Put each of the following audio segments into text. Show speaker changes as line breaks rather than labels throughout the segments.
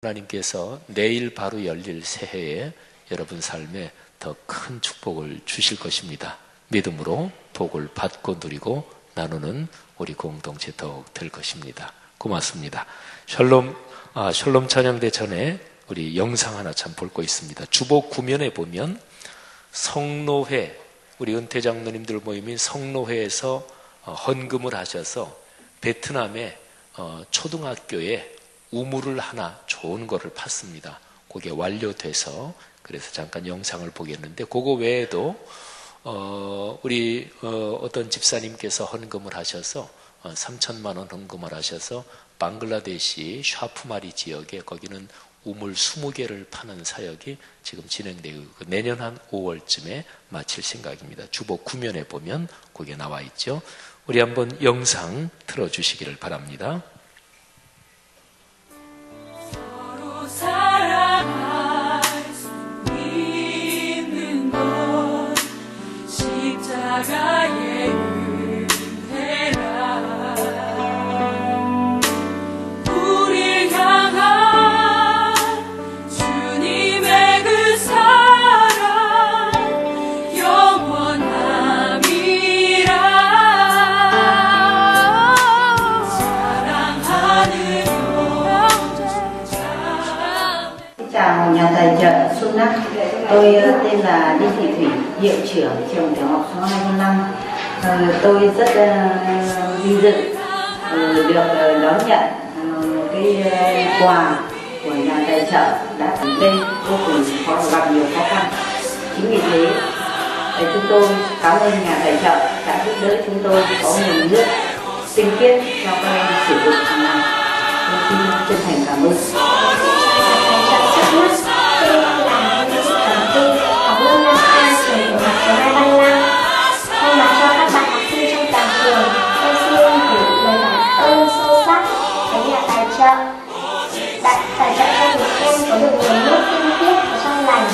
하나님께서 내일 바로 열릴 새해에 여러분 삶에 더 큰 축복을 주실 것입니다. 믿음으로 복을 받고 누리고 나누는 우리 공동체 더욱 될 것입니다. 고맙습니다. 샬롬 찬양대 전에 우리 영상 하나 참 볼 거 있습니다. 주보 구면에 보면 성노회, 우리 은퇴 장로님들 모임인 성노회에서 헌금을 하셔서 베트남의 초등학교에 우물을 하나 좋은 거를 팠습니다. 그게 완료돼서 그래서 잠깐 영상을 보겠는데 그거 외에도 우리 어떤 집사님께서 헌금을 하셔서 3천만 원 헌금을 하셔서 방글라데시 샤프마리 지역에 거기는 우물 20개를 파는 사역이 지금 진행되고 내년 한 5월쯤에 마칠 생각입니다. 주보 구면에 보면 그게 나와 있죠. 우리 한번 영상 틀어주시기를 바랍니다.
사랑할 수 있는 것 십자가의 은혜라 우릴 향한 주님의 그 사랑 영원함이라 사랑하는
Chào nhà tài trợ Xuân Đắc. Tôi tên là Đinh Thị Thủy, hiệu trưởng trường tiểu học số 25. Tôi rất vinh dự được đón nhận cái quà của nhà tài trợ đã tận đây vô cùng gặp nhiều khó khăn. Chính vì thế chúng tôi cảm ơn nhà tài trợ đã giúp đỡ chúng tôi có nguồn nước tinh khiết cho các em sử dụng hàng ngày. Tôi xin chân thành cảm ơn.
Tôi là Nguyễn Thị Cẩm Tư, học lớp 5A, trường tiểu học số 235. Thay mặt cho các bạn học sinh trong toàn trường, tôi xin gửi lời cảm ơn sâu sắc đến nhà tài trợ đã tài trợ cho tụi em có được nguồn nước tinh khiết và trong lành.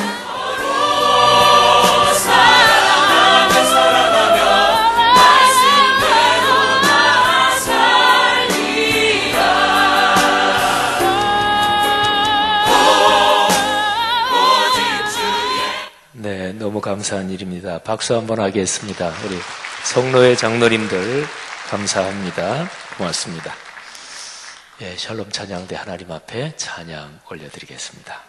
네, 너무 감사한 일입니다. 박수 한번 하겠습니다. 우리 성노회 장로님들 감사합니다. 고맙습니다. 예, 샬롬 찬양대 하나님 앞에 찬양 올려드리겠습니다.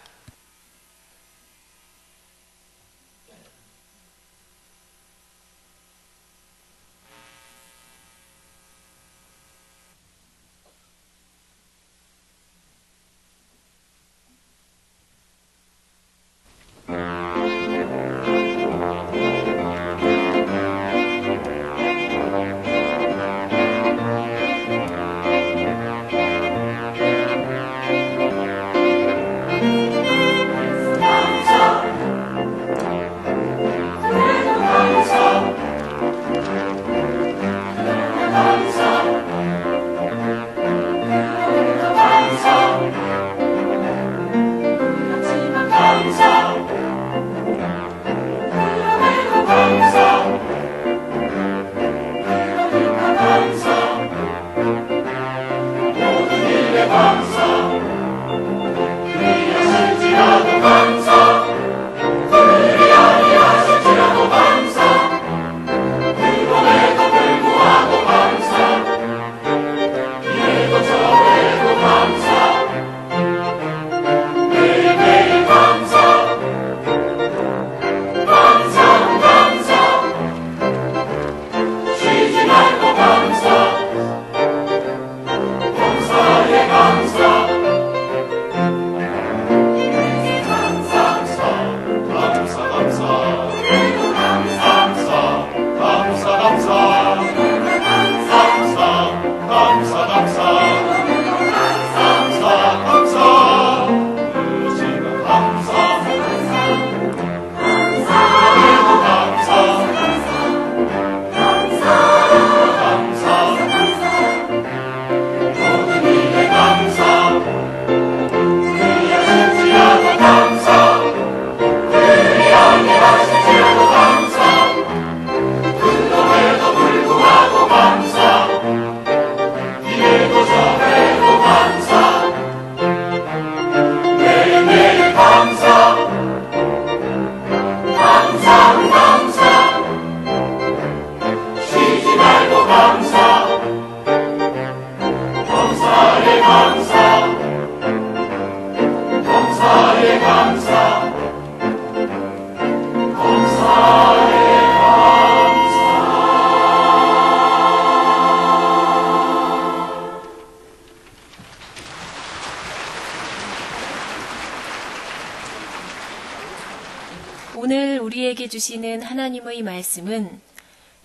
오늘 우리에게 주시는 하나님의 말씀은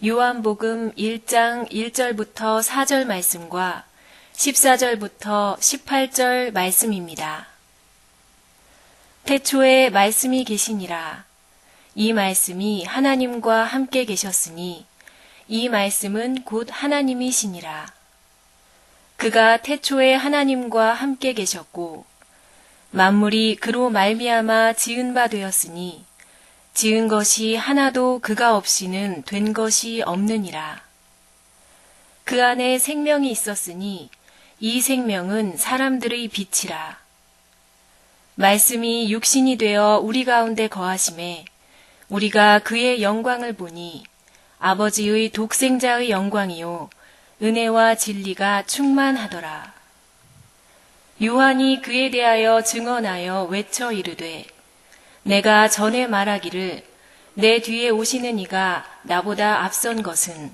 요한복음 1장 1절부터 4절 말씀과 14절부터 18절 말씀입니다. 태초에 말씀이 계시니라. 이 말씀이 하나님과 함께 계셨으니 이 말씀은 곧 하나님이시니라. 그가 태초에 하나님과 함께 계셨고 만물이 그로 말미암아 지은 바 되었으니 지은 것이 하나도 그가 없이는 된 것이 없느니라. 그 안에 생명이 있었으니 이 생명은 사람들의 빛이라. 말씀이 육신이 되어 우리 가운데 거하심에 우리가 그의 영광을 보니 아버지의 독생자의 영광이요 은혜와 진리가 충만하더라. 요한이 그에 대하여 증언하여 외쳐 이르되 내가 전에 말하기를 내 뒤에 오시는 이가 나보다 앞선 것은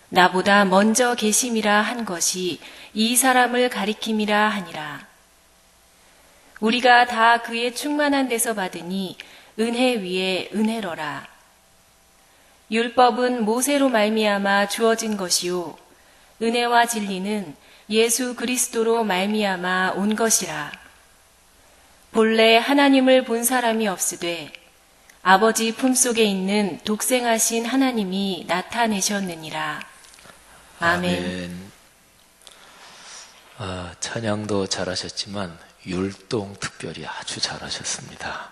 나보다 먼저 계심이라 한 것이 이 사람을 가리킴이라 하니라. 우리가 다 그의 충만한 데서 받으니 은혜 위에 은혜로라. 율법은 모세로 말미암아 주어진 것이요 은혜와 진리는 예수 그리스도로 말미암아 온 것이라. 본래 하나님을 본 사람이 없으되 아버지 품속에 있는 독생하신 하나님이 나타내셨느니라. 아멘.
찬양도 잘하셨지만 율동 특별히 아주 잘하셨습니다.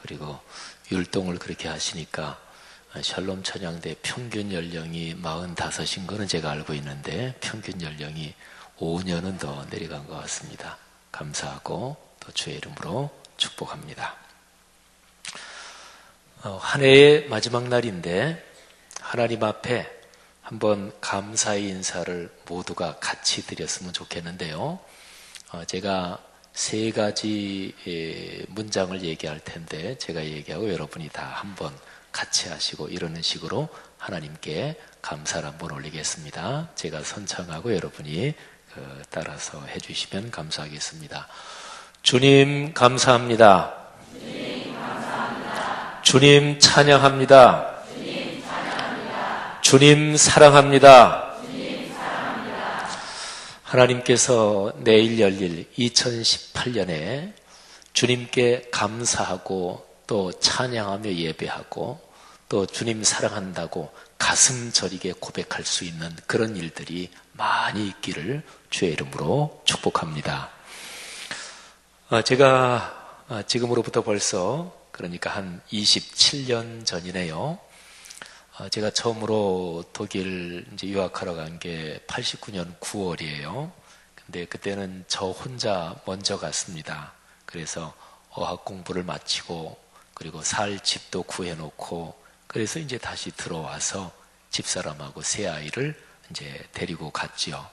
그리고 율동을 그렇게 하시니까 샬롬 찬양대 평균 연령이 45인 거는 제가 알고 있는데 평균 연령이 5년은 더 내려간 것 같습니다. 감사하고 또 주의 이름으로 축복합니다. 한 해의 마지막 날인데 하나님 앞에 한번 감사의 인사를 모두가 같이 드렸으면 좋겠는데요. 제가 3가지 문장을 얘기할 텐데 제가 얘기하고 여러분이 다 한번 같이 하시고 이러는 식으로 하나님께 감사를 한번 올리겠습니다. 제가 선창하고 여러분이 따라서 해주시면 감사하겠습니다. 주님 감사합니다. 주님 찬양합니다. 주님 사랑합니다. 하나님께서 내일 열릴 2018년에 주님께 감사하고 또 찬양하며 예배하고 또 주님 사랑한다고 가슴 저리게 고백할 수 있는 그런 일들이 많이 있기를 주의 이름으로 축복합니다. 제가 지금으로부터 벌써 그러니까 한 27년 전이네요. 제가 처음으로 독일 이제 유학하러 간 게 89년 9월이에요. 근데 그때는 저 혼자 먼저 갔습니다. 그래서 어학 공부를 마치고 그리고 살 집도 구해놓고 그래서 이제 다시 들어와서 집사람하고 새 아이를 이제 데리고 갔지요.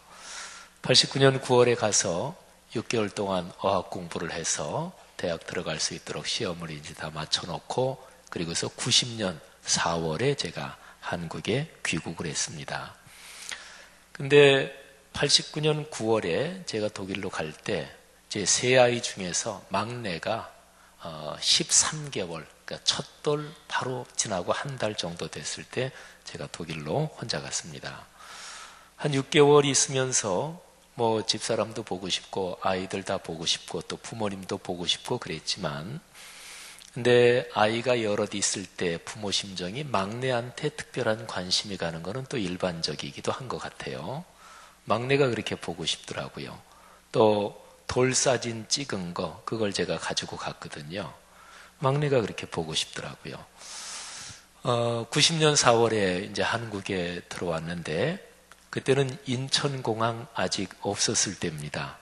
89년 9월에 가서 6개월 동안 어학 공부를 해서 대학 들어갈 수 있도록 시험을 이제 다 맞춰놓고 그리고서 90년 4월에 제가 한국에 귀국을 했습니다. 근데 89년 9월에 제가 독일로 갈 때 제 세 아이 중에서 막내가 13개월, 그러니까 첫 돌 바로 지나고 한 달 정도 됐을 때 제가 독일로 혼자 갔습니다. 한 6개월 있으면서 뭐 집사람도 보고 싶고 아이들 다 보고 싶고 또 부모님도 보고 싶고 그랬지만 근데 아이가 여럿 있을 때 부모 심정이 막내한테 특별한 관심이 가는 거는 또 일반적이기도 한 것 같아요. 막내가 그렇게 보고 싶더라고요. 또 돌사진 찍은 거 그걸 제가 가지고 갔거든요. 막내가 그렇게 보고 싶더라고요. 90년 4월에 이제 한국에 들어왔는데 그때는 인천공항 아직 없었을 때입니다.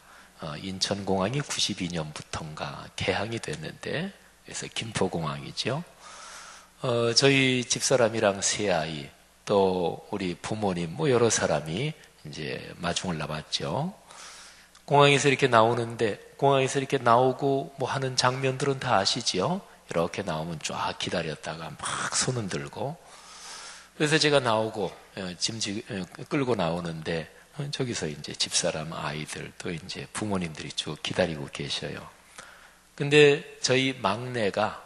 인천공항이 92년부터인가 개항이 됐는데 그래서 김포공항이죠. 저희 집사람이랑 세 아이 또 우리 부모님 뭐 여러 사람이 이제 마중을 나왔죠. 공항에서 이렇게 나오는데 공항에서 이렇게 나오고 뭐 하는 장면들은 다 아시지요? 이렇게 나오면 쫙 기다렸다가 막 손은 들고 그래서 제가 나오고 짐 끌고 나오는데 저기서 이제 집사람 아이들 또 이제 부모님들이 쭉 기다리고 계셔요. 근데 저희 막내가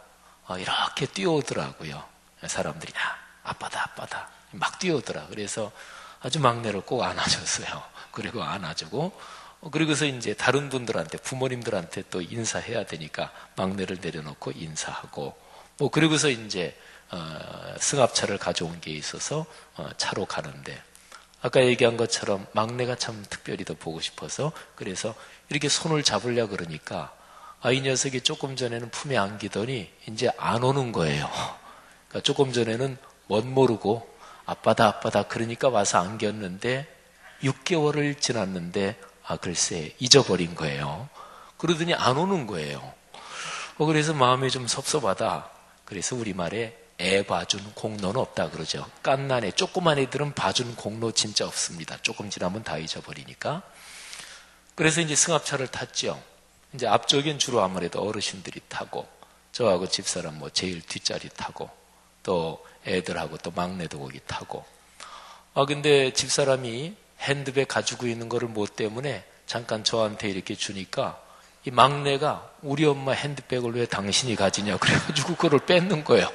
이렇게 뛰어오더라고요. 사람들이 아빠다 아빠다 막 뛰어오더라. 그래서 아주 막내를 꼭 안아줬어요. 그리고 안아주고 그리고서 이제 다른 분들한테 부모님들한테 또 인사해야 되니까 막내를 내려놓고 인사하고 그리고서 이제 승합차를 가져온 게 있어서 차로 가는데 아까 얘기한 것처럼 막내가 참 특별히 더 보고 싶어서 그래서 이렇게 손을 잡으려고 그러니까 이 녀석이 조금 전에는 품에 안기더니 이제 안 오는 거예요. 그러니까 조금 전에는 멋 모르고 아빠다 아빠다 그러니까 와서 안겼는데 6개월을 지났는데 글쎄 잊어버린 거예요. 그러더니 안 오는 거예요. 그래서 마음이 좀 섭섭하다. 그래서 우리말에 애 봐준 공로는 없다 그러죠. 깐난애 조그만 애들은 봐준 공로 진짜 없습니다. 조금 지나면 다 잊어버리니까. 그래서 이제 승합차를 탔죠. 이제 앞쪽엔 주로 아무래도 어르신들이 타고 저하고 집사람 제일 뒷자리 타고 또 애들하고 또 막내도 거기 타고 근데 집사람이 핸드백 가지고 있는 거를 뭐 때문에 잠깐 저한테 이렇게 주니까 이 막내가 우리 엄마 핸드백을 왜 당신이 가지냐 그래가지고 그걸 뺏는 거예요.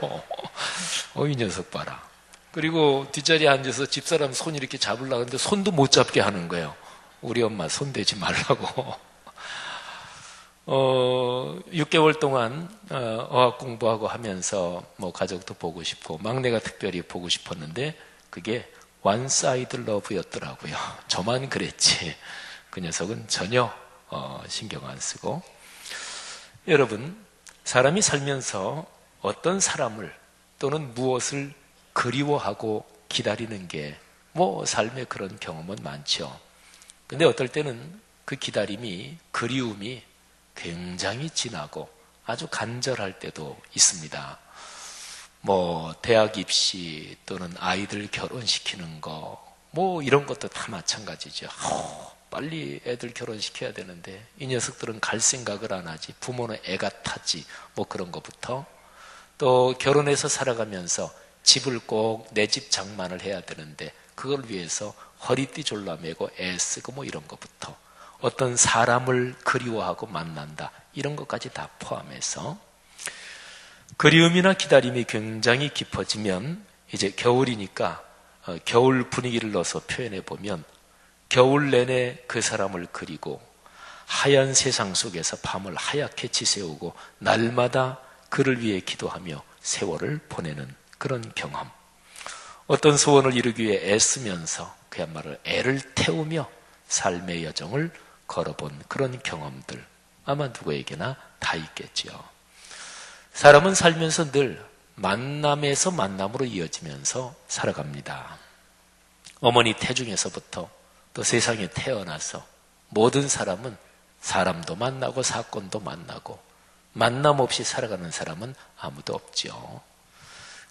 이 녀석 봐라. 그리고 뒷자리에 앉아서 집사람 손 이렇게 잡으려고 하는데 손도 못 잡게 하는 거예요. 우리 엄마 손 대지 말라고. 6개월 동안 어학 공부하고 하면서 가족도 보고 싶고 막내가 특별히 보고 싶었는데 그게 원사이드 러브였더라고요. 저만 그랬지 그 녀석은 전혀 신경 안 쓰고. 여러분, 사람이 살면서 어떤 사람을 또는 무엇을 그리워하고 기다리는 게 삶의 그런 경험은 많죠. 근데 어떨 때는 그 기다림이 그리움이 굉장히 진하고 아주 간절할 때도 있습니다. 대학 입시 또는 아이들 결혼시키는 거 이런 것도 다 마찬가지죠. 빨리 애들 결혼시켜야 되는데 이 녀석들은 갈 생각을 안 하지. 부모는 애가 타지. 그런 것부터 또 결혼해서 살아가면서 집을 꼭 내 집 장만을 해야 되는데 그걸 위해서 허리띠 졸라매고 애쓰고 이런 것부터 어떤 사람을 그리워하고 만난다 이런 것까지 다 포함해서 그리움이나 기다림이 굉장히 깊어지면 이제 겨울이니까 겨울 분위기를 넣어서 표현해 보면 겨울 내내 그 사람을 그리고 하얀 세상 속에서 밤을 하얗게 지새우고 날마다 그를 위해 기도하며 세월을 보내는 그런 경험. 어떤 소원을 이루기 위해 애쓰면서 그야말로 애를 태우며 삶의 여정을 걸어본 그런 경험들 아마 누구에게나 다 있겠지요. 사람은 살면서 늘 만남에서 만남으로 이어지면서 살아갑니다. 어머니 태중에서부터 또 세상에 태어나서 모든 사람은 사람도 만나고 사건도 만나고 만남 없이 살아가는 사람은 아무도 없죠.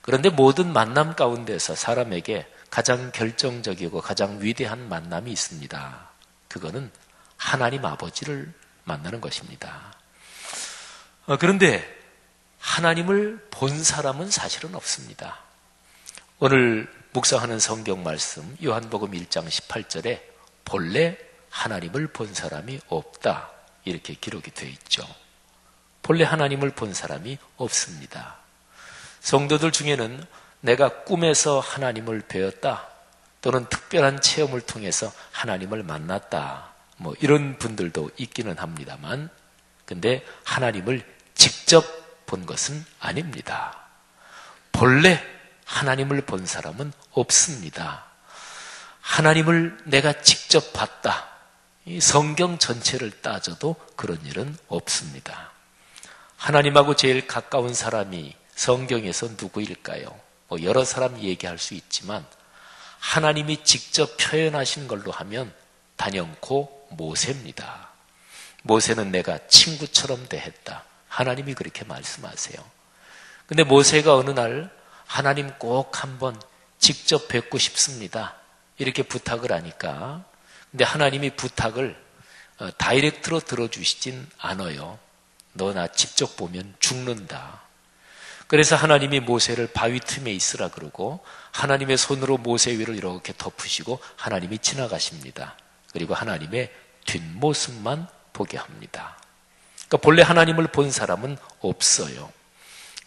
그런데 모든 만남 가운데서 사람에게 가장 결정적이고 가장 위대한 만남이 있습니다. 그거는 하나님 아버지를 만나는 것입니다. 그런데 하나님을 본 사람은 사실은 없습니다. 오늘 묵상하는 성경 말씀 요한복음 1장 18절에 본래 하나님을 본 사람이 없다 이렇게 기록이 되어 있죠. 본래 하나님을 본 사람이 없습니다. 성도들 중에는 내가 꿈에서 하나님을 배웠다 또는 특별한 체험을 통해서 하나님을 만났다 이런 분들도 있기는 합니다만 근데 하나님을 직접 본 것은 아닙니다. 본래 하나님을 본 사람은 없습니다. 하나님을 내가 직접 봤다. 이 성경 전체를 따져도 그런 일은 없습니다. 하나님하고 제일 가까운 사람이 성경에서 누구일까요? 여러 사람 얘기할 수 있지만 하나님이 직접 표현하신 걸로 하면 단연코 모세입니다. 모세는 내가 친구처럼 대했다. 하나님이 그렇게 말씀하세요. 근데 모세가 어느 날 하나님 꼭 한번 직접 뵙고 싶습니다. 이렇게 부탁을 하니까 근데 하나님이 부탁을 다이렉트로 들어주시진 않아요. 너 나 직접 보면 죽는다. 그래서 하나님이 모세를 바위 틈에 있으라 그러고 하나님의 손으로 모세 위를 이렇게 덮으시고 하나님이 지나가십니다. 그리고 하나님의 뒷모습만 보게 합니다. 그러니까 본래 하나님을 본 사람은 없어요.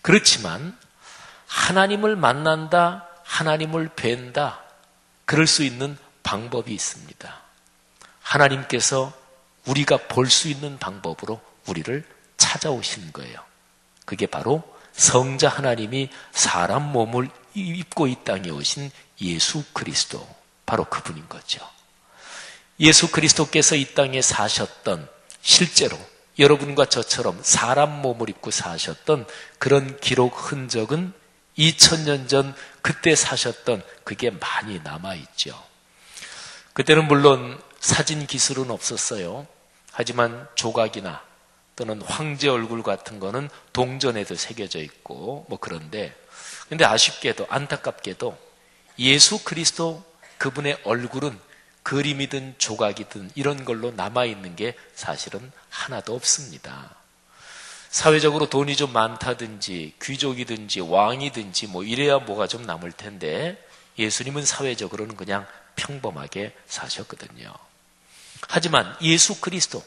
그렇지만 하나님을 만난다, 하나님을 뵌다, 그럴 수 있는 방법이 있습니다. 하나님께서 우리가 볼 수 있는 방법으로 우리를 찾아오시는 거예요. 그게 바로 성자 하나님이 사람 몸을 입고 이 땅에 오신 예수 그리스도, 바로 그분인 거죠. 예수 그리스도께서 이 땅에 사셨던, 실제로 여러분과 저처럼 사람 몸을 입고 사셨던 그런 기록 흔적은 2000년 전 그때 사셨던 그게 많이 남아있죠. 그때는 물론 사진 기술은 없었어요. 하지만 조각이나 또는 황제 얼굴 같은 거는 동전에도 새겨져 있고 그런데, 근데 아쉽게도 안타깝게도 예수 그리스도 그분의 얼굴은 그림이든 조각이든 이런 걸로 남아있는 게 사실은 하나도 없습니다. 사회적으로 돈이 좀 많다든지 귀족이든지 왕이든지 이래야 뭐가 좀 남을 텐데, 예수님은 사회적으로는 그냥 평범하게 사셨거든요. 하지만 예수 그리스도,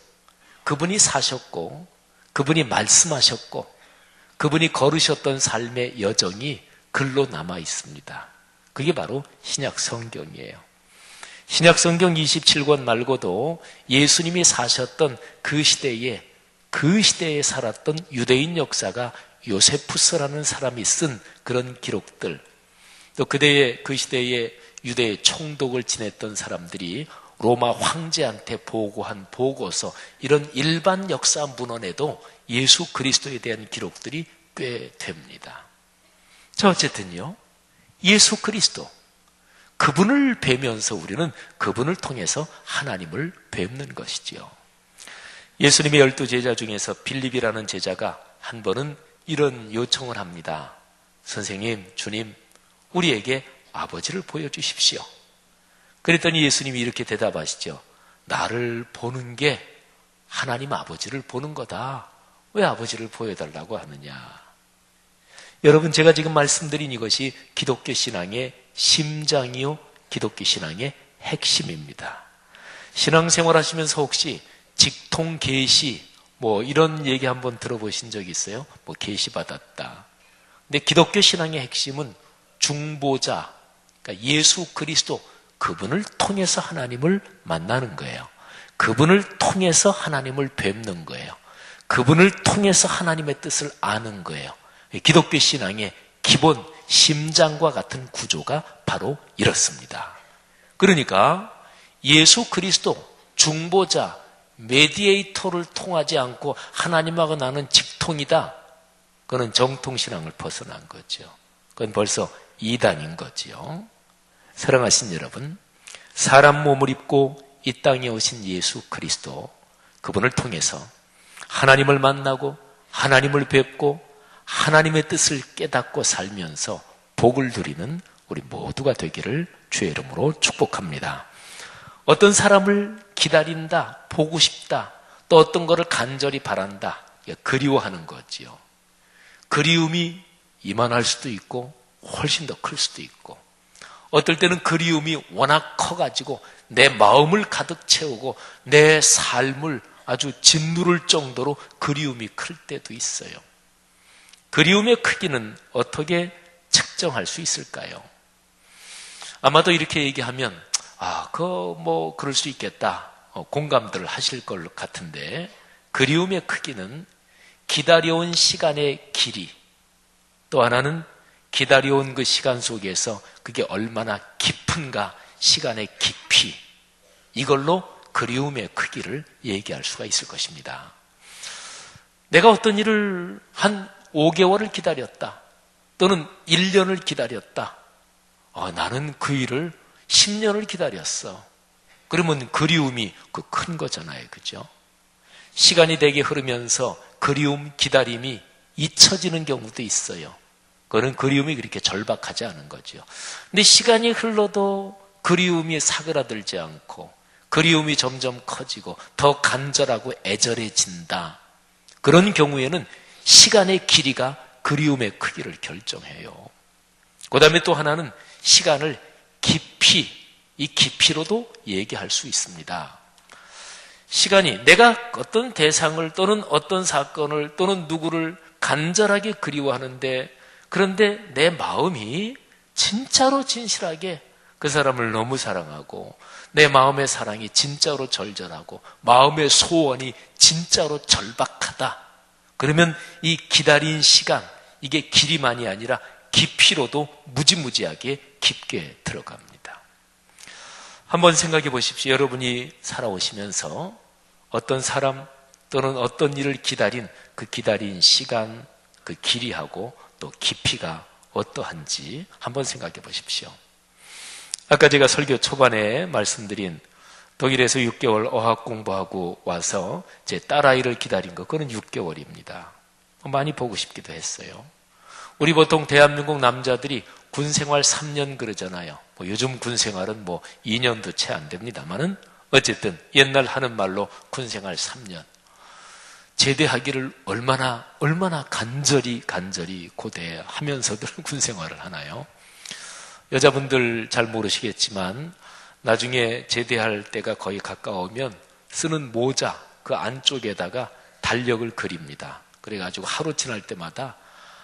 그분이 사셨고 그분이 말씀하셨고 그분이 걸으셨던 삶의 여정이 글로 남아 있습니다. 그게 바로 신약 성경이에요. 신약 성경 27권 말고도 예수님이 사셨던 그 시대에 살았던 유대인 역사가 요세푸스라는 사람이 쓴 그런 기록들, 또 그 시대에 유대의 총독을 지냈던 사람들이 로마 황제한테 보고한 보고서, 이런 일반 역사 문헌에도 예수 그리스도에 대한 기록들이 꽤 됩니다. 자, 어쨌든요, 예수 그리스도, 그분을 뵈면서 우리는 그분을 통해서 하나님을 뵙는 것이지요. 예수님의 12제자 중에서 빌립이라는 제자가 한 번은 이런 요청을 합니다. 선생님, 주님, 우리에게 아버지를 보여주십시오. 그랬더니 예수님이 이렇게 대답하시죠. 나를 보는 게 하나님 아버지를 보는 거다. 왜 아버지를 보여달라고 하느냐. 여러분, 제가 지금 말씀드린 이것이 기독교 신앙의 심장이요, 기독교 신앙의 핵심입니다. 신앙생활 하시면서 혹시 직통 계시 이런 얘기 한번 들어보신 적 있어요? 계시 받았다. 근데 기독교 신앙의 핵심은 중보자, 그러니까 예수 그리스도, 그분을 통해서 하나님을 만나는 거예요. 그분을 통해서 하나님을 뵙는 거예요. 그분을 통해서 하나님의 뜻을 아는 거예요. 기독교 신앙의 기본 심장과 같은 구조가 바로 이렇습니다. 그러니까 예수 그리스도, 중보자, 메디에이터를 통하지 않고 하나님하고 나는 직통이다. 그건 정통신앙을 벗어난 거죠. 그건 벌써 이단인 거지요. 사랑하신 여러분, 사람 몸을 입고 이 땅에 오신 예수 그리스도, 그분을 통해서 하나님을 만나고 하나님을 뵙고 하나님의 뜻을 깨닫고 살면서 복을 누리는 우리 모두가 되기를 주의 이름으로 축복합니다. 어떤 사람을 기다린다, 보고 싶다, 또 어떤 것을 간절히 바란다, 그리워하는 거지요. 그리움이 이만할 수도 있고 훨씬 더 클 수도 있고, 어떨 때는 그리움이 워낙 커가지고 내 마음을 가득 채우고 내 삶을 아주 짓누를 정도로 그리움이 클 때도 있어요. 그리움의 크기는 어떻게 측정할 수 있을까요? 아마도 이렇게 얘기하면 그럴 수 있겠다, 공감들 하실 것 같은데, 그리움의 크기는 기다려온 시간의 길이, 또 하나는 기다려온 그 시간 속에서 그게 얼마나 깊은가, 시간의 깊이, 이걸로 그리움의 크기를 얘기할 수가 있을 것입니다. 내가 어떤 일을 한 5개월을 기다렸다, 또는 1년을 기다렸다. 나는 그 일을 10년을 기다렸어. 그러면 그리움이 큰 거잖아요. 그죠? 시간이 되게 흐르면서 그리움, 기다림이 잊혀지는 경우도 있어요. 그거는 그리움이 그렇게 절박하지 않은 거죠. 근데 시간이 흘러도 그리움이 사그라들지 않고 그리움이 점점 커지고 더 간절하고 애절해진다. 그런 경우에는 시간의 길이가 그리움의 크기를 결정해요. 그 다음에 또 하나는 시간을 깊이, 이 깊이로도 얘기할 수 있습니다. 시간이 내가 어떤 대상을 또는 어떤 사건을 또는 누구를 간절하게 그리워하는데, 그런데 내 마음이 진짜로 진실하게 그 사람을 너무 사랑하고, 내 마음의 사랑이 진짜로 절절하고, 마음의 소원이 진짜로 절박하다. 그러면 이 기다린 시간, 이게 길이만이 아니라 깊이로도 무지무지하게 깊게 들어갑니다. 한번 생각해 보십시오. 여러분이 살아오시면서 어떤 사람 또는 어떤 일을 기다린 그 기다린 시간, 그 길이하고 또 깊이가 어떠한지 한번 생각해 보십시오. 아까 제가 설교 초반에 말씀드린 독일에서 6개월 어학 공부하고 와서 제 딸아이를 기다린 거, 그건 6개월입니다. 많이 보고 싶기도 했어요. 우리 보통 대한민국 남자들이 군생활 3년 그러잖아요. 요즘 군생활은 2년도 채 안 됩니다만은 어쨌든 옛날 하는 말로 군생활 3년. 제대하기를 얼마나 간절히 고대하면서도 군생활을 하나요? 여자분들 잘 모르시겠지만 나중에 제대할 때가 거의 가까우면 쓰는 모자 그 안쪽에다가 달력을 그립니다. 그래가지고 하루 지날 때마다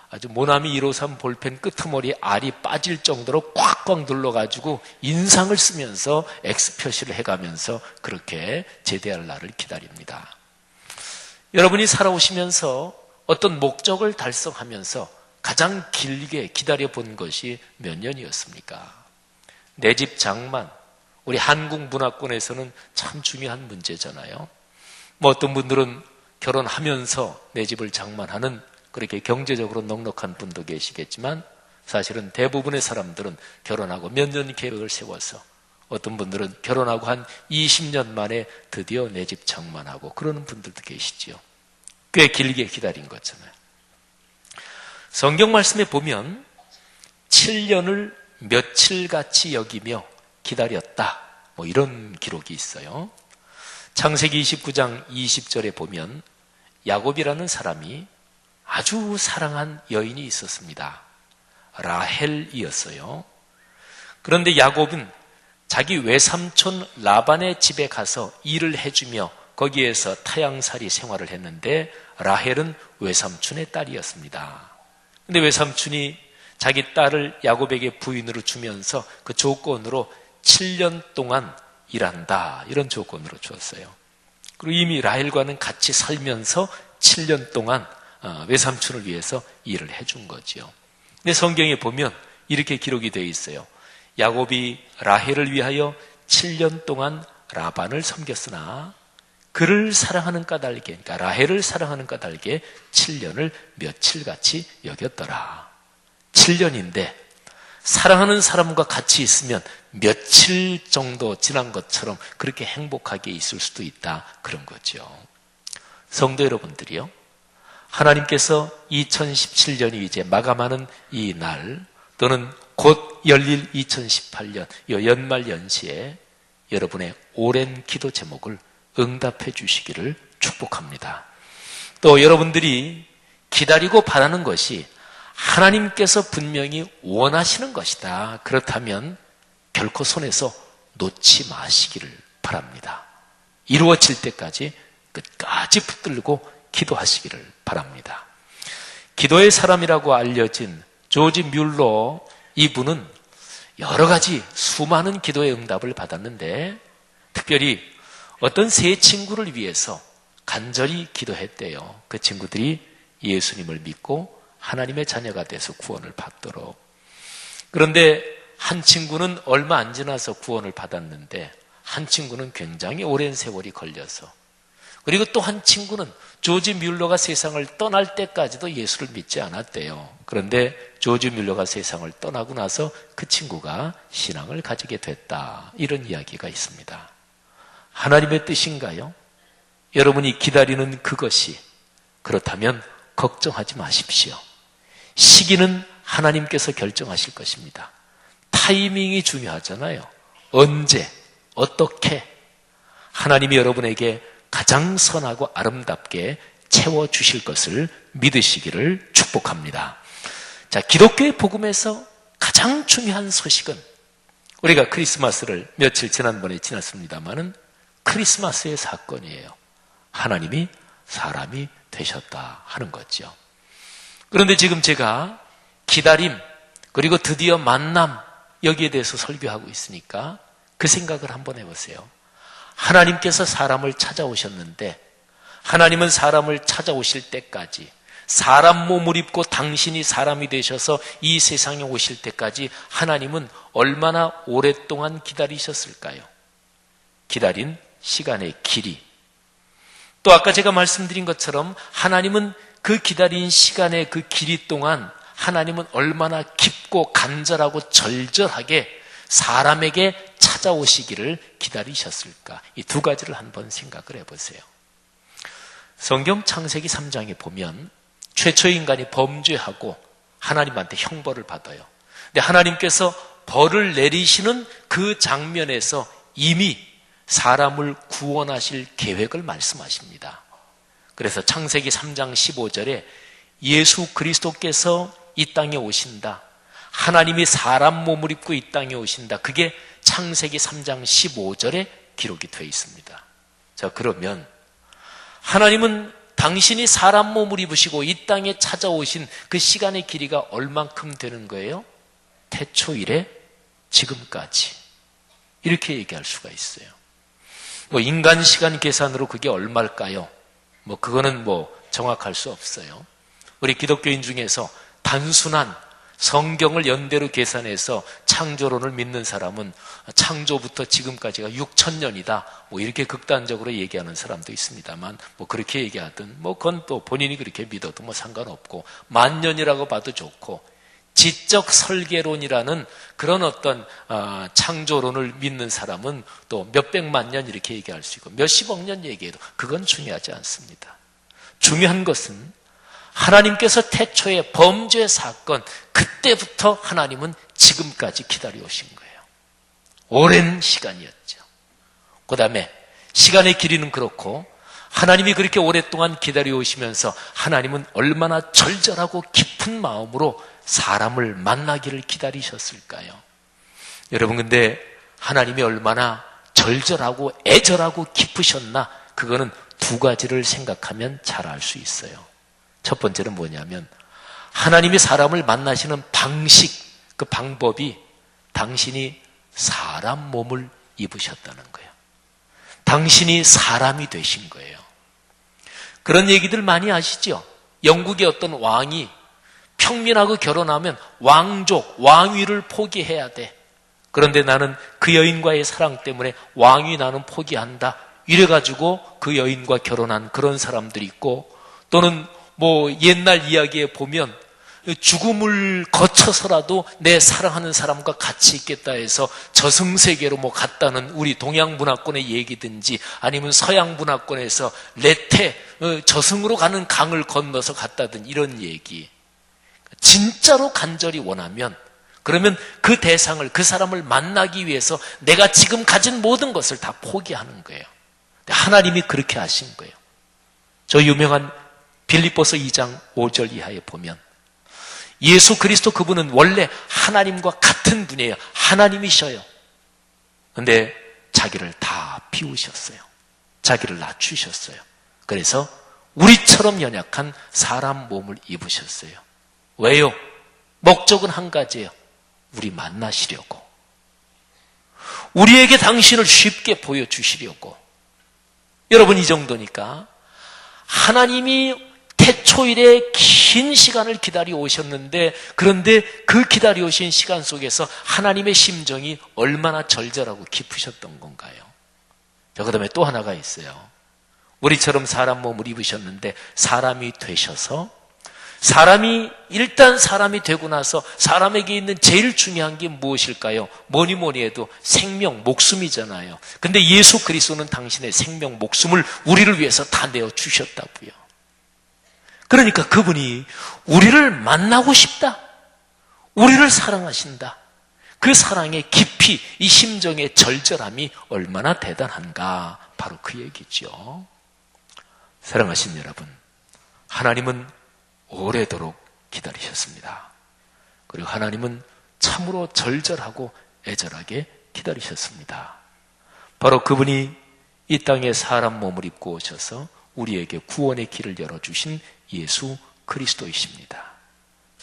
아주 모나미 153 볼펜 끄트머리 알이 빠질 정도로 꽉꽉 눌러가지고 인상을 쓰면서 X 표시를 해가면서 그렇게 제대할 날을 기다립니다. 여러분이 살아오시면서 어떤 목적을 달성하면서 가장 길게 기다려본 것이 몇 년이었습니까? 내 집 장만, 우리 한국 문화권에서는 참 중요한 문제잖아요. 어떤 분들은 결혼하면서 내 집을 장만하는 그렇게 경제적으로 넉넉한 분도 계시겠지만 사실은 대부분의 사람들은 결혼하고 몇 년 계획을 세워서 어떤 분들은 결혼하고 한 20년 만에 드디어 내 집 장만하고 그러는 분들도 계시지요. 꽤 길게 기다린 거잖아요. 성경 말씀에 보면 7년을 며칠같이 여기며 기다렸다. 이런 기록이 있어요. 창세기 29장 20절에 보면 야곱이라는 사람이 아주 사랑한 여인이 있었습니다. 라헬이었어요. 그런데 야곱은 자기 외삼촌 라반의 집에 가서 일을 해주며 거기에서 타향살이 생활을 했는데 라헬은 외삼촌의 딸이었습니다. 근데 외삼촌이 자기 딸을 야곱에게 부인으로 주면서 그 조건으로 7년 동안 일한다, 이런 조건으로 주었어요. 그리고 이미 라헬과는 같이 살면서 7년 동안 외삼촌을 위해서 일을 해준 거지요. 근데 성경에 보면 이렇게 기록이 되어 있어요. 야곱이 라헬을 위하여 7년 동안 라반을 섬겼으나 그를 사랑하는 까닭에, 그러니까 라헬을 사랑하는 까닭에 7년을 며칠같이 여겼더라. 7년인데 사랑하는 사람과 같이 있으면 며칠 정도 지난 것처럼 그렇게 행복하게 있을 수도 있다, 그런 거죠. 성도 여러분들이요, 하나님께서 2017년이 이제 마감하는 이 날 또는 곧 열릴 2018년 이 연말 연시에 여러분의 오랜 기도 제목을 응답해 주시기를 축복합니다. 또 여러분들이 기다리고 바라는 것이 하나님께서 분명히 원하시는 것이다. 그렇다면 결코 손에서 놓지 마시기를 바랍니다. 이루어질 때까지 끝까지 붙들고 기도하시기를 바랍니다. 기도의 사람이라고 알려진 조지 뮬러, 이분은 여러 가지 수많은 기도의 응답을 받았는데 특별히 어떤 세 친구를 위해서 간절히 기도했대요. 그 친구들이 예수님을 믿고 하나님의 자녀가 돼서 구원을 받도록. 그런데 한 친구는 얼마 안 지나서 구원을 받았는데 한 친구는 굉장히 오랜 세월이 걸려서, 그리고 또 한 친구는 조지 뮬러가 세상을 떠날 때까지도 예수를 믿지 않았대요. 그런데 조지 뮬러가 세상을 떠나고 나서 그 친구가 신앙을 가지게 됐다, 이런 이야기가 있습니다. 하나님의 뜻인가요? 여러분이 기다리는 그것이 그렇다면 걱정하지 마십시오. 시기는 하나님께서 결정하실 것입니다. 타이밍이 중요하잖아요. 언제, 어떻게 하나님이 여러분에게 가장 선하고 아름답게 채워주실 것을 믿으시기를 축복합니다. 자, 기독교의 복음에서 가장 중요한 소식은, 우리가 크리스마스를 며칠 지난번에 지났습니다마는 크리스마스의 사건이에요. 하나님이 사람이 되셨다 하는 거죠. 그런데 지금 제가 기다림, 그리고 드디어 만남, 여기에 대해서 설교하고 있으니까 그 생각을 한번 해보세요. 하나님께서 사람을 찾아오셨는데, 하나님은 사람을 찾아오실 때까지, 사람 몸을 입고 당신이 사람이 되셔서 이 세상에 오실 때까지 하나님은 얼마나 오랫동안 기다리셨을까요? 기다린 시간의 길이. 또 아까 제가 말씀드린 것처럼 하나님은 그 기다린 시간의 그 길이 동안 하나님은 얼마나 깊고 간절하고 절절하게 사람에게 찾아오시기를 기다리셨을까? 이 두 가지를 한번 생각을 해보세요. 성경 창세기 3장에 보면 최초의 인간이 범죄하고 하나님한테 형벌을 받아요. 근데 하나님께서 벌을 내리시는 그 장면에서 이미 사람을 구원하실 계획을 말씀하십니다. 그래서 창세기 3장 15절에 예수 그리스도께서 이 땅에 오신다. 하나님이 사람 몸을 입고 이 땅에 오신다. 그게 창세기 3장 15절에 기록이 되어 있습니다. 자, 그러면 하나님은 당신이 사람 몸을 입으시고 이 땅에 찾아오신 그 시간의 길이가 얼만큼 되는 거예요? 태초 이래 지금까지. 이렇게 얘기할 수가 있어요. 인간 시간 계산으로 그게 얼마일까요? 그거는 정확할 수 없어요. 우리 기독교인 중에서 단순한 성경을 연대로 계산해서 창조론을 믿는 사람은 창조부터 지금까지가 6,000년이다. 이렇게 극단적으로 얘기하는 사람도 있습니다만, 그렇게 얘기하든, 그건 또 본인이 그렇게 믿어도 상관없고, 만년이라고 봐도 좋고, 지적 설계론이라는 그런 어떤 창조론을 믿는 사람은 또 몇백만 년 이렇게 얘기할 수 있고, 몇십억 년 얘기해도 그건 중요하지 않습니다. 중요한 것은 하나님께서 태초에 범죄 사건, 그때부터 하나님은 지금까지 기다려오신 거예요. 오랜 시간이었죠. 그 다음에 시간의 길이는 그렇고, 하나님이 그렇게 오랫동안 기다려오시면서 하나님은 얼마나 절절하고 깊은 마음으로 사람을 만나기를 기다리셨을까요? 여러분, 근데 하나님이 얼마나 절절하고 애절하고 깊으셨나? 그거는 두 가지를 생각하면 잘 알 수 있어요. 첫 번째는 뭐냐면, 하나님이 사람을 만나시는 방식, 그 방법이 당신이 사람 몸을 입으셨다는 거예요. 당신이 사람이 되신 거예요. 그런 얘기들 많이 아시죠? 영국의 어떤 왕이 평민하고 결혼하면 왕족, 왕위를 포기해야 돼. 그런데 나는 그 여인과의 사랑 때문에 왕위 나는 포기한다. 이래가지고 그 여인과 결혼한 그런 사람들이 있고, 또는 옛날 이야기에 보면 죽음을 거쳐서라도 내 사랑하는 사람과 같이 있겠다 해서 저승세계로 갔다는 우리 동양 문화권의 얘기든지, 아니면 서양 문화권에서 레테, 저승으로 가는 강을 건너서 갔다든 이런 얘기. 진짜로 간절히 원하면, 그러면 그 대상을, 그 사람을 만나기 위해서 내가 지금 가진 모든 것을 다 포기하는 거예요. 하나님이 그렇게 하신 거예요. 저 유명한 빌립보서 2장 5절 이하에 보면 예수 그리스도 그분은 원래 하나님과 같은 분이에요. 하나님이셔요. 그런데 자기를 다 비우셨어요. 자기를 낮추셨어요. 그래서 우리처럼 연약한 사람 몸을 입으셨어요. 왜요? 목적은 한 가지예요. 우리 만나시려고. 우리에게 당신을 쉽게 보여주시려고. 여러분, 이 정도니까 하나님이 태초일에 긴 시간을 기다려 오셨는데, 그런데 그 기다려 오신 시간 속에서 하나님의 심정이 얼마나 절절하고 깊으셨던 건가요? 그 다음에 또 하나가 있어요. 우리처럼 사람 몸을 입으셨는데 사람이 되셔서, 일단 사람이 되고 나서 사람에게 있는 제일 중요한 게 무엇일까요? 뭐니 해도 생명, 목숨이잖아요. 근데 예수 그리스도는 당신의 생명, 목숨을 우리를 위해서 다 내어주셨다고요. 그러니까 그분이 우리를 만나고 싶다. 우리를 사랑하신다. 그 사랑의 깊이, 이 심정의 절절함이 얼마나 대단한가. 바로 그 얘기죠. 사랑하신 여러분, 하나님은 오래도록 기다리셨습니다. 그리고 하나님은 참으로 절절하고 애절하게 기다리셨습니다. 바로 그분이 이 땅에 사람 몸을 입고 오셔서 우리에게 구원의 길을 열어주신 예수 그리스도이십니다.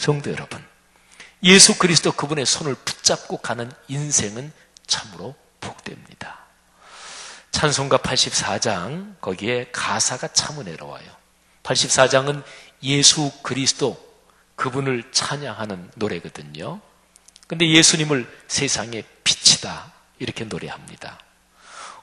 성도 여러분, 예수 그리스도 그분의 손을 붙잡고 가는 인생은 참으로 복됩니다. 찬송가 84장 거기에 가사가 참 은혜로워요. 84장은 예수 그리스도 그분을 찬양하는 노래거든요. 근데 예수님을 세상의 빛이다 이렇게 노래합니다.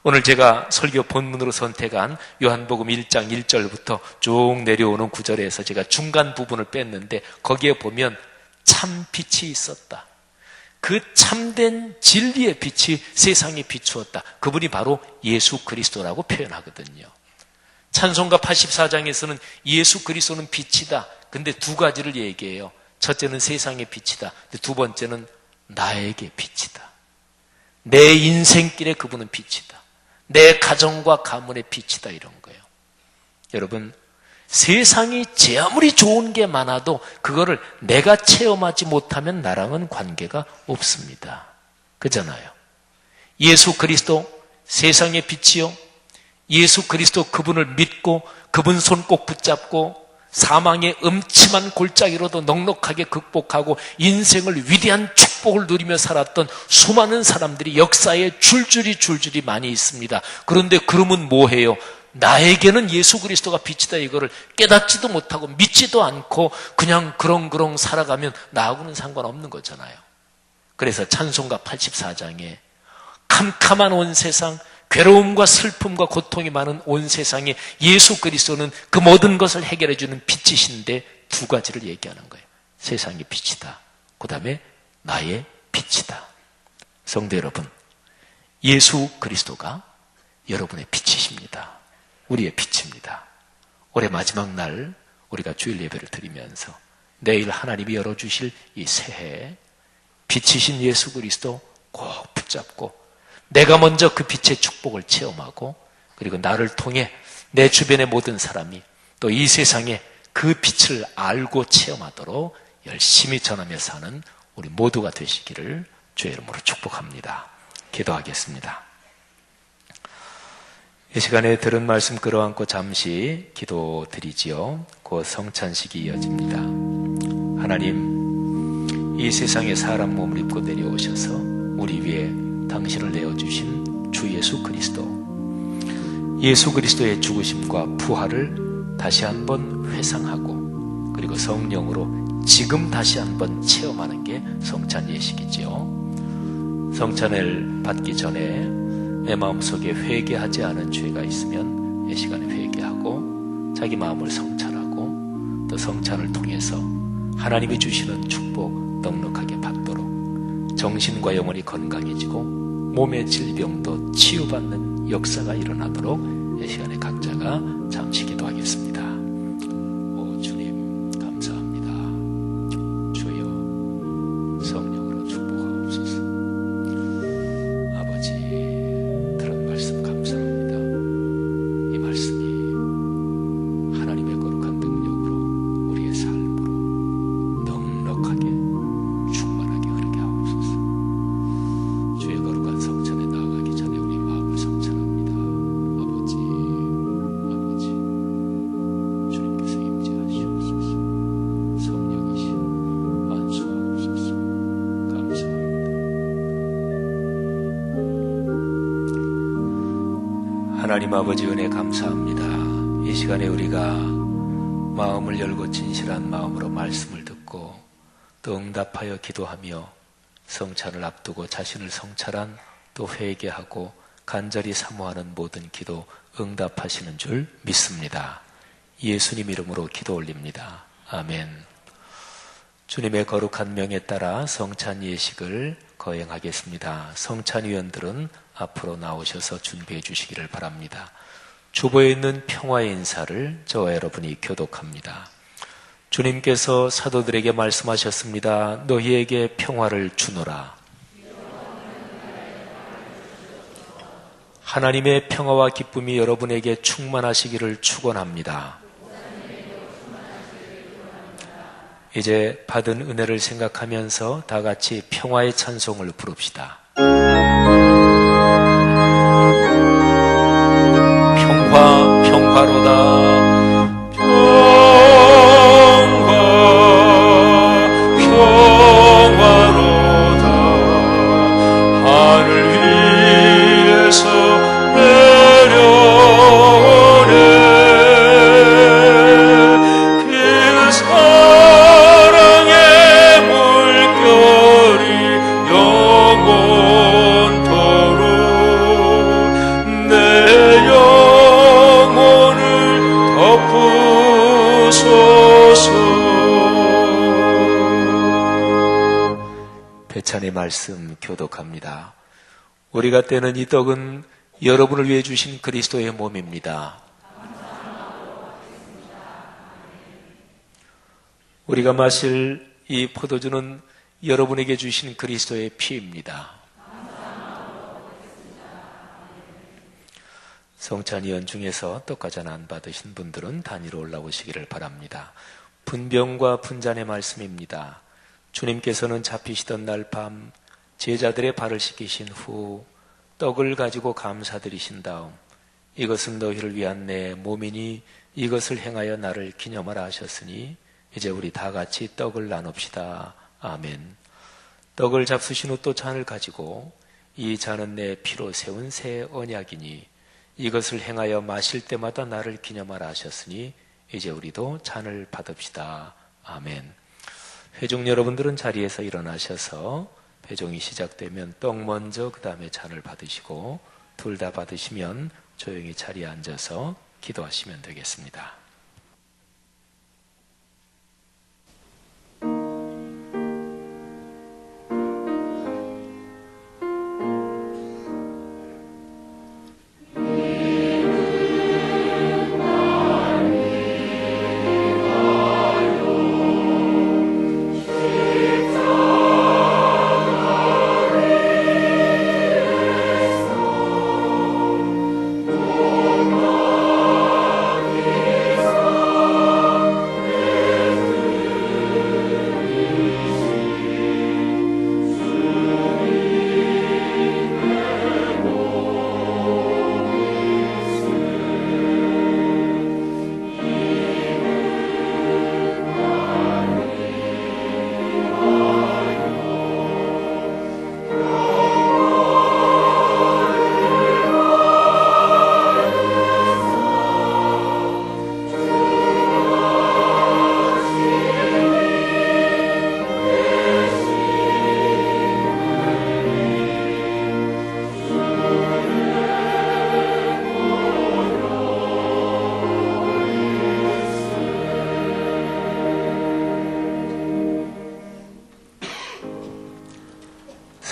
오늘 제가 설교 본문으로 선택한 요한복음 1장 1절부터 쭉 내려오는 구절에서 제가 중간 부분을 뺐는데 거기에 보면 참 빛이 있었다. 그 참된 진리의 빛이 세상에 비추었다. 그분이 바로 예수 그리스도라고 표현하거든요. 찬송가 84장에서는 예수 그리스도는 빛이다. 근데 두 가지를 얘기해요. 첫째는 세상의 빛이다. 두 번째는 나에게 빛이다. 내 인생길에 그분은 빛이다. 내 가정과 가문의 빛이다 이런 거예요. 여러분, 세상이 제 아무리 좋은 게 많아도 그거를 내가 체험하지 못하면 나랑은 관계가 없습니다. 그잖아요. 예수 그리스도 세상의 빛이요. 예수 그리스도 그분을 믿고 그분 손 꼭 붙잡고 사망의 음침한 골짜기로도 넉넉하게 극복하고 인생을 위대한 축복을 누리며 살았던 수많은 사람들이 역사에 줄줄이 많이 있습니다. 그런데 그러면 뭐해요? 나에게는 예수 그리스도가 빛이다 이거를 깨닫지도 못하고 믿지도 않고 그냥 그렁그렁 살아가면 나하고는 상관없는 거잖아요. 그래서 찬송가 84장에 캄캄한 온 세상, 괴로움과 슬픔과 고통이 많은 온 세상에 예수 그리스도는 그 모든 것을 해결해 주는 빛이신데 두 가지를 얘기하는 거예요. 세상의 빛이다. 그 다음에 나의 빛이다. 성도 여러분, 예수 그리스도가 여러분의 빛이십니다. 우리의 빛입니다. 올해 마지막 날 우리가 주일 예배를 드리면서 내일 하나님이 열어주실 이 새해 빛이신 예수 그리스도 꼭 붙잡고 내가 먼저 그 빛의 축복을 체험하고 그리고 나를 통해 내 주변의 모든 사람이 또 이 세상에 그 빛을 알고 체험하도록 열심히 전하며 사는 우리 모두가 되시기를 주의 이름으로 축복합니다. 기도하겠습니다. 이 시간에 들은 말씀 끌어안고 잠시 기도드리지요. 곧 성찬식이 이어집니다. 하나님, 이 세상에 사람 몸을 입고 내려오셔서 우리 위에 당신을 내어주신 주 예수 그리스도, 예수 그리스도의 죽으심과 부활을 다시 한번 회상하고 그리고 성령으로 지금 다시 한번 체험하는 게 성찬 예식이지요. 성찬을 받기 전에 내 마음속에 회개하지 않은 죄가 있으면 이 시간에 회개하고 자기 마음을 성찬하고 또 성찬을 통해서 하나님이 주시는 축복 넉넉하게 받도록 정신과 영혼이 건강해지고 몸의 질병도 치유받는 역사가 일어나도록 이 시간에 각자가 잠시 기도하겠습니다. 오 주님 감사합니다. 주여 성령으로 축복하옵소서. 아버지 들은 말씀 감사합니다. 이 말씀이 하나님의 거룩한 능력으로 우리의 삶으로 넉넉하게 충만하게 흐르게 하옵소서. 주의 거룩한 성찬에 나아가기 전에 우리 마음을 성찬합니다. 아버지 주님께서 임재하시옵소서. 성령이시여 안수하옵소서. 감사합니다. 하나님 아버지 은혜 감사합니다. 이 시간에 우리가 마음을 열고 진실한 마음으로 말씀을 듣고 또 응답하여 기도하며 성찬을 앞두고 자신을 성찰한 또 회개하고 간절히 사모하는 모든 기도 응답하시는 줄 믿습니다. 예수님 이름으로 기도 올립니다. 아멘. 주님의 거룩한 명에 따라 성찬 예식을 거행하겠습니다. 성찬위원들은 앞으로 나오셔서 준비해 주시기를 바랍니다. 주보에 있는 평화의 인사를 저와 여러분이 교독합니다. 주님께서 사도들에게 말씀하셨습니다. 너희에게 평화를 주노라. 하나님의 평화와 기쁨이 여러분에게 충만하시기를 축원합니다. 이제 받은 은혜를 생각하면서 다 같이 평화의 찬송을 부릅시다. 평화로다. 평화 시간의 말씀 교독합니다. 우리가 떼는 이 떡은 여러분을 위해 주신 그리스도의 몸입니다. 우리가 마실 이 포도주는 여러분에게 주신 그리스도의 피입니다. 성찬이연 중에서 떡과잔 안 받으신 분들은 단위로 올라오시기를 바랍니다. 분병과 분잔의 말씀입니다. 주님께서는 잡히시던 날 밤 제자들의 발을 씻기신 후 떡을 가지고 감사드리신 다음 이것은 너희를 위한 내 몸이니 이것을 행하여 나를 기념하라 하셨으니 이제 우리 다 같이 떡을 나눕시다. 아멘. 떡을 잡수신 후 또 잔을 가지고 이 잔은 내 피로 세운 새 언약이니 이것을 행하여 마실 때마다 나를 기념하라 하셨으니 이제 우리도 잔을 받읍시다. 아멘. 회중 여러분들은 자리에서 일어나셔서 회종이 시작되면 떡 먼저 그 다음에 잔을 받으시고 둘 다 받으시면 조용히 자리에 앉아서 기도하시면 되겠습니다.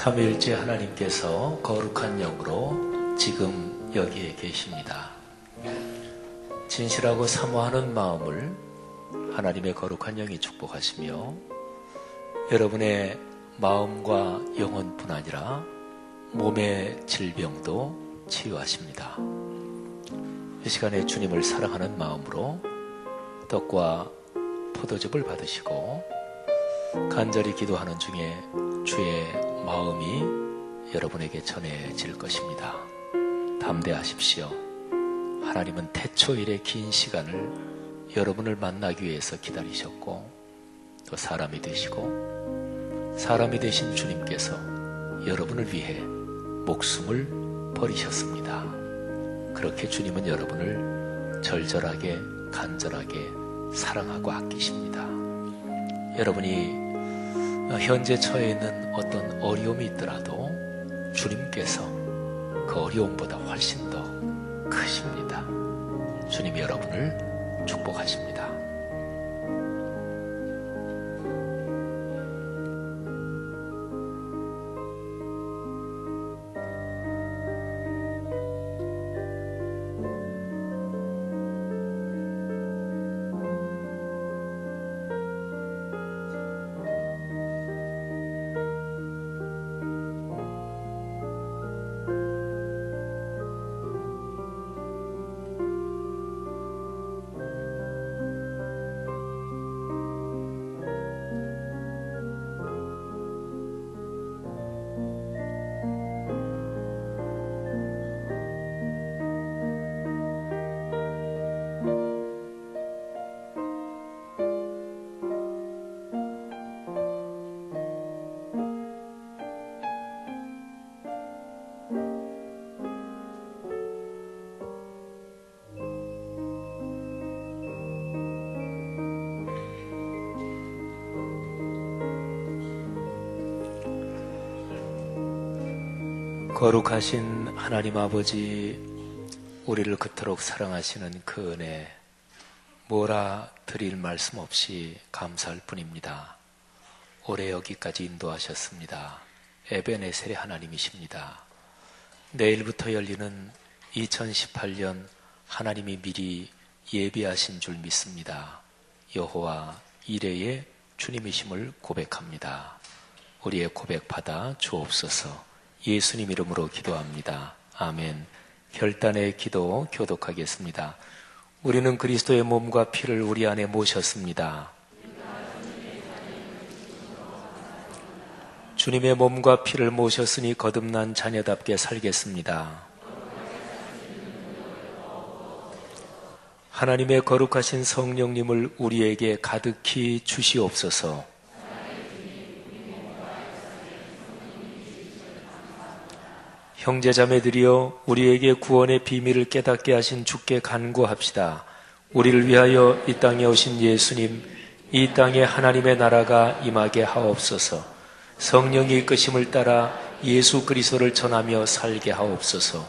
삼위일체 하나님께서 거룩한 영으로 지금 여기에 계십니다. 진실하고 사모하는 마음을 하나님의 거룩한 영이 축복하시며 여러분의 마음과 영혼뿐 아니라 몸의 질병도 치유하십니다. 이 시간에 주님을 사랑하는 마음으로 떡과 포도즙을 받으시고 간절히 기도하는 중에 주의 마음이 여러분에게 전해질 것입니다. 담대하십시오. 하나님은 태초일의 긴 시간을 여러분을 만나기 위해서 기다리셨고 또 사람이 되시고 사람이 되신 주님께서 여러분을 위해 목숨을 버리셨습니다. 그렇게 주님은 여러분을 절절하게 간절하게 사랑하고 아끼십니다. 여러분이 현재 처해 있는 어떤 어려움이 있더라도 주님께서 그 어려움보다 훨씬 더 크십니다. 주님이 여러분을 축복하십니다. 거룩하신 하나님 아버지, 우리를 그토록 사랑하시는 그 은혜, 뭐라 드릴 말씀 없이 감사할 뿐입니다. 오래 여기까지 인도하셨습니다. 에베네셀의 하나님이십니다. 내일부터 열리는 2018년 하나님이 미리 예비하신 줄 믿습니다. 여호와 이레의 주님이심을 고백합니다. 우리의 고백 받아 주옵소서. 예수님 이름으로 기도합니다. 아멘. 결단의 기도 교독하겠습니다. 우리는 그리스도의 몸과 피를 우리 안에 모셨습니다. 주님의 몸과 피를 모셨으니 거듭난 자녀답게 살겠습니다. 하나님의 거룩하신 성령님을 우리에게 가득히 주시옵소서. 형제자매들이여, 우리에게 구원의 비밀을 깨닫게 하신 주께 간구합시다. 우리를 위하여 이 땅에 오신 예수님, 이 땅에 하나님의 나라가 임하게 하옵소서. 성령이 이끄심을 따라 예수 그리스도를 전하며 살게 하옵소서.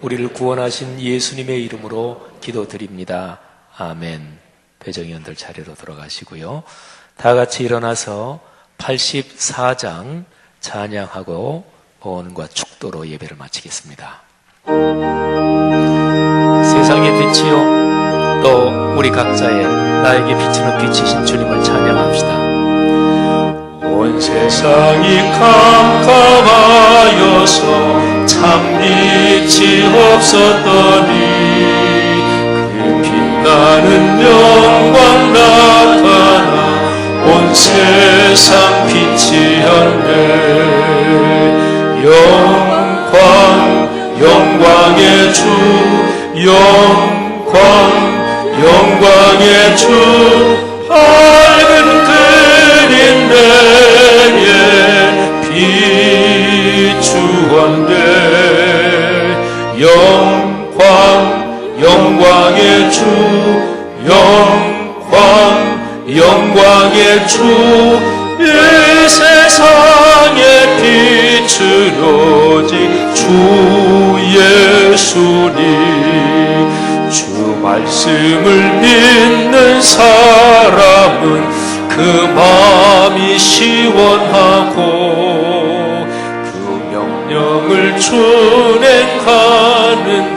우리를 구원하신 예수님의 이름으로 기도드립니다. 아멘. 배정위원들 자리로 돌아가시고요. 다 같이 일어나서 84장 찬양하고 보온과 축도로 예배를 마치겠습니다. 세상의 빛이요, 또 우리 각자의 나에게 비추는 빛이신 주님을 찬양합시다. 온 세상이 캄캄하여서 참 빛이 없었더니 그 빛나는 영광 나타나 온 세상 빛이었네. 영광의 주, 영광의 주, 밝은 그린 내게 비추었네. 영광의 주, 영광의 주, 이 세상의 빛은 오직 주 예수님. 주 말씀을 믿는 사람은 그 마음이 시원하고 그 명령을 준행하는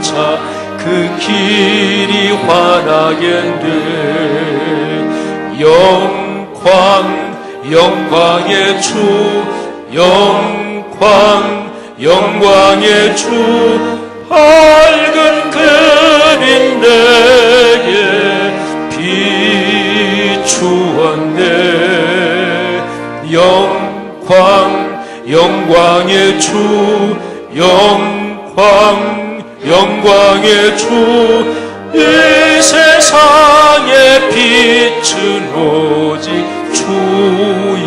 자 그 길이 환하겠네. 영광의 주, 영광의 주, 밝은 그린 내게 비추었네. 영광의 주, 영광의 주, 이 세상의 빛은 오직 주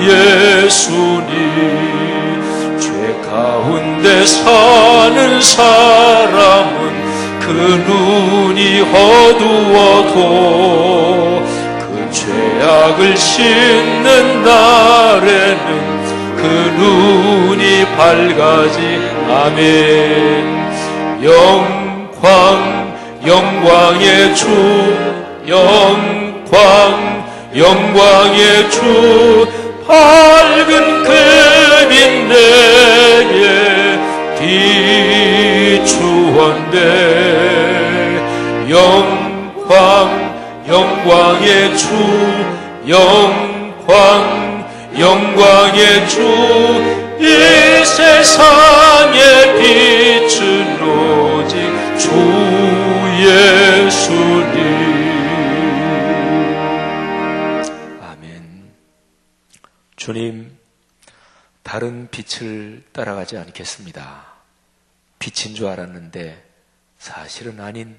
예수님. 죄 가운데 사는 사람은 그 눈이 어두워도 그 죄악을 씻는 날에는 그 눈이 밝아지. 아멘. 영광의 주, 영광의 주, 밝은 그린 내게 비추었네. 영광의 주, 영광의 주, 이 세상의 빛은 오직 주 예수님. 아멘. 주님, 다른 빛을 따라가지 않겠습니다. 빛인 줄 알았는데 사실은 아닌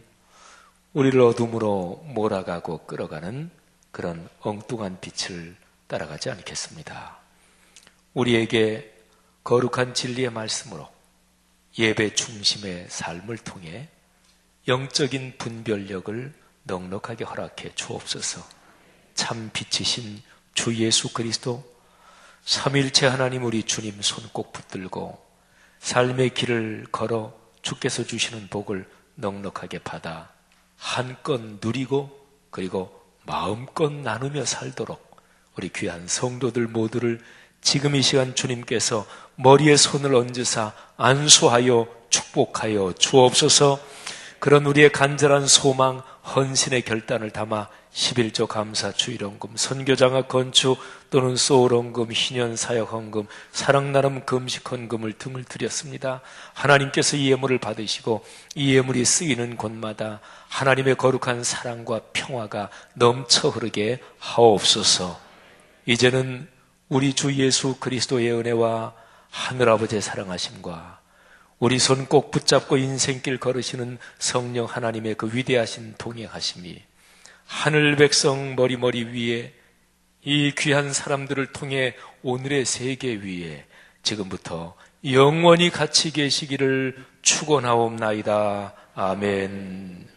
우리를 어둠으로 몰아가고 끌어가는 그런 엉뚱한 빛을 따라가지 않겠습니다. 우리에게 거룩한 진리의 말씀으로 예배 중심의 삶을 통해 영적인 분별력을 넉넉하게 허락해 주옵소서. 참 빛이신 주 예수 그리스도, 삼위일체 하나님 우리 주님 손 꼭 붙들고 삶의 길을 걸어 주께서 주시는 복을 넉넉하게 받아 한껏 누리고 그리고 마음껏 나누며 살도록 우리 귀한 성도들 모두를 지금 이 시간 주님께서 머리에 손을 얹으사 안수하여 축복하여 주옵소서. 그런 우리의 간절한 소망, 헌신의 결단을 담아 11조 감사 주일헌금, 선교장학 건축 또는 소울헌금, 희년사역헌금, 사랑나눔 금식헌금을 등을 드렸습니다. 하나님께서 이 예물을 받으시고 이 예물이 쓰이는 곳마다 하나님의 거룩한 사랑과 평화가 넘쳐 흐르게 하옵소서. 이제는 우리 주 예수 그리스도의 은혜와 하늘아버지의 사랑하심과 우리 손 꼭 붙잡고 인생길 걸으시는 성령 하나님의 그 위대하신 동행하심이 하늘 백성 머리머리 위에 이 귀한 사람들을 통해 오늘의 세계 위에 지금부터 영원히 같이 계시기를 축원하옵나이다. 아멘.